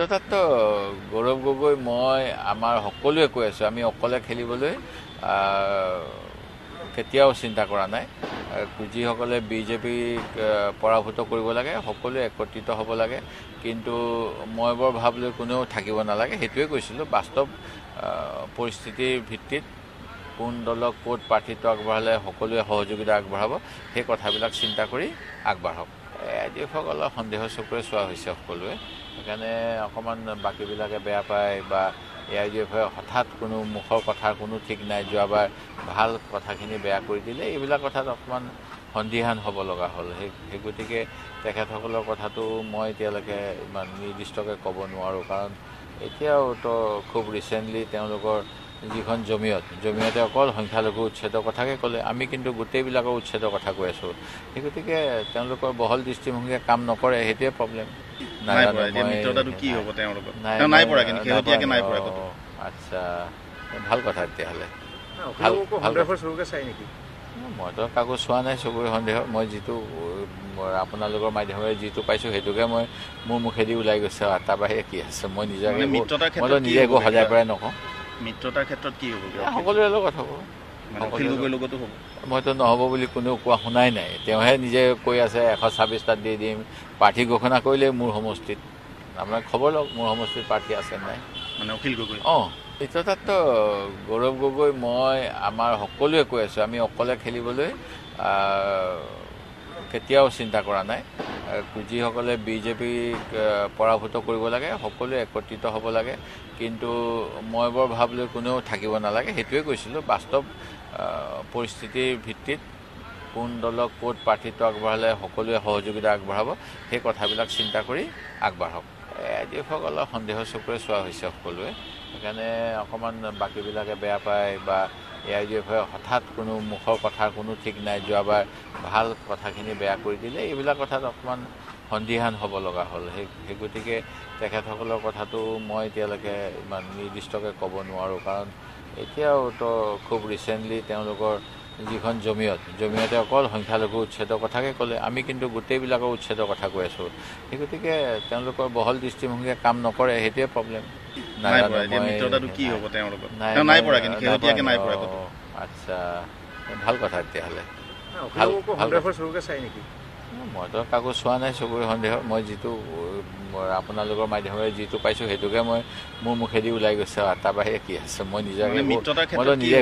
মিত্ৰতাত গৌৰৱ গগৈ মই আমাৰ সকলোৱে কৈ আছোঁ আমি অকলে খেলিবলৈ কেতিয়াও চিন্তা কৰা নাই। যিসকলে বিজেপিক পৰাভূত কৰিব লাগে সকলোৱে একত্ৰিত হ'ব লাগে, কিন্তু মই বৰ ভাব লৈ কোনেও থাকিব নালাগে সেইটোৱে কৈছিলোঁ। বাস্তৱ পৰিস্থিতিৰ ভিত্তিত কোন দলক ক'ত প্ৰাৰ্থিত্ব আগবঢ়ালে সকলোৱে সহযোগিতা আগবঢ়াব সেই কথাবিলাক চিন্তা কৰি আগবাঢ়ক। এডিএফক অলপ সন্দেহ চকুৰে চোৱা হৈছে সকলোৱে, সেইকাৰণে অকণমান বাকীবিলাকে বেয়া পায় বা এআইডিএফে হঠাৎ কোনো মুখৰ কথাৰ কোনো ঠিক নাই, যোৱাবাৰ ভাল কথাখিনি বেয়া কৰি দিলে, এইবিলাক কথাত অকণমান সন্দিহান হ'ব লগা হ'ল। সেই গতিকে তেখেতসকলৰ কথাটো মই এতিয়ালৈকে ইমান নিৰ্দিষ্টকৈ ক'ব নোৱাৰোঁ, কাৰণ এতিয়াওতো খুব ৰিচেণ্টলি তেওঁলোকৰ যিখন জমিয়তে অকল সংখ্যালঘু উচ্ছেদৰ কথাকে ক'লে, আমি কিন্তু গোটেইবিলাকৰ উচ্ছেদৰ কথা কৈ আছোঁ। সেই গতিকে তেওঁলোকৰ বহল দৃষ্টিভংগীয়ে কাম নকৰে, সেইটোৱে প্ৰব্লেম। আচ্ছা, ভাল কথা তেতিয়াহ'লে। মইতো কাকো চোৱা নাই চকুৰে সন্দেহ, মই যিটো আপোনালোকৰ মাধ্যমেৰে যিটো পাইছোঁ সেইটোকে মই মোৰ মুখেদি ওলাই গৈছে, তাৰ বাহিৰে কি আছে। মই মইতো নিজে একো সজাই পৰাই নকওঁ। মিত্ৰতাৰ ক্ষেত্ৰত কি হ'ব? সকলোৰে লগত হ'ব, মইতো নহ'ব বুলি কোনেও কোৱা শুনাই নাই। তেওঁহে নিজে কৈ আছে 126টাত দি দিম, প্ৰাৰ্থী ঘোষণা কৰিলেই মোৰ সমষ্টিত। আপোনাক খবৰ লওক মোৰ সমষ্টিত প্ৰাৰ্থী আছে নাই। মানে অখিল গগৈ মিত্ৰতাত গৌৰৱ গগৈ মই আমাৰ সকলোৱে কৈ আছোঁ আমি অকলে খেলিবলৈ কেতিয়াও চিন্তা কৰা নাই। যিসকলে বিজেপিক পৰাভূত কৰিব লাগে সকলোৱে একত্ৰিত হ'ব লাগে, কিন্তু মই বৰ ভাব লৈ কোনেও থাকিব নালাগে সেইটোৱে কৈছিলোঁ। বাস্তৱ পৰিস্থিতিৰ ভিত্তিত কোন দলক ক'ত প্ৰাৰ্থিত্ব আগবঢ়ালে সকলোৱে সহযোগিতা আগবঢ়াব সেই কথাবিলাক চিন্তা কৰি আগবাঢ়ক। এডিএফক অলপ সন্দেহ চকুৰে চোৱা হৈছে সকলোৱে, সেইকাৰণে অকণমান বাকীবিলাকে বেয়া পায় বা এআইডিএফে হঠাৎ কোনো মুখৰ কথাৰ কোনো ঠিক নাই, যোৱাবাৰ ভাল কথাখিনি বেয়া কৰি দিলে, এইবিলাক কথাত অকণমান সন্দিহান হ'ব লগা হ'ল। সেই গতিকে তেখেতসকলৰ কথাটো মই এতিয়ালৈকে ইমান নিৰ্দিষ্টকৈ ক'ব নোৱাৰোঁ, কাৰণ এতিয়াওতো খুব ৰিচেণ্টলি তেওঁলোকৰ যিখন জমিয়তে অকল সংখ্যালঘু উচ্ছেদৰ কথাকে ক'লে, আমি কিন্তু গোটেইবিলাকৰ উচ্ছেদৰ কথা কৈ আছোঁ। সেই গতিকে তেওঁলোকৰ বহল দৃষ্টিভংগীয়ে কাম নকৰে, সেইটোৱে প্ৰব্লেম। আচ্ছা, ভাল কথা তেতিয়াহ'লে। মইতো কাকো চোৱা নাই চকুৰে সন্দেহ, মই যিটো আপোনালোকৰ মাধ্যমেৰে যিটো পাইছোঁ সেইটোকে মই মোৰ মুখেদি ওলাই গৈছে, তাৰ বাহিৰে কি আছে। মই মইতো নিজে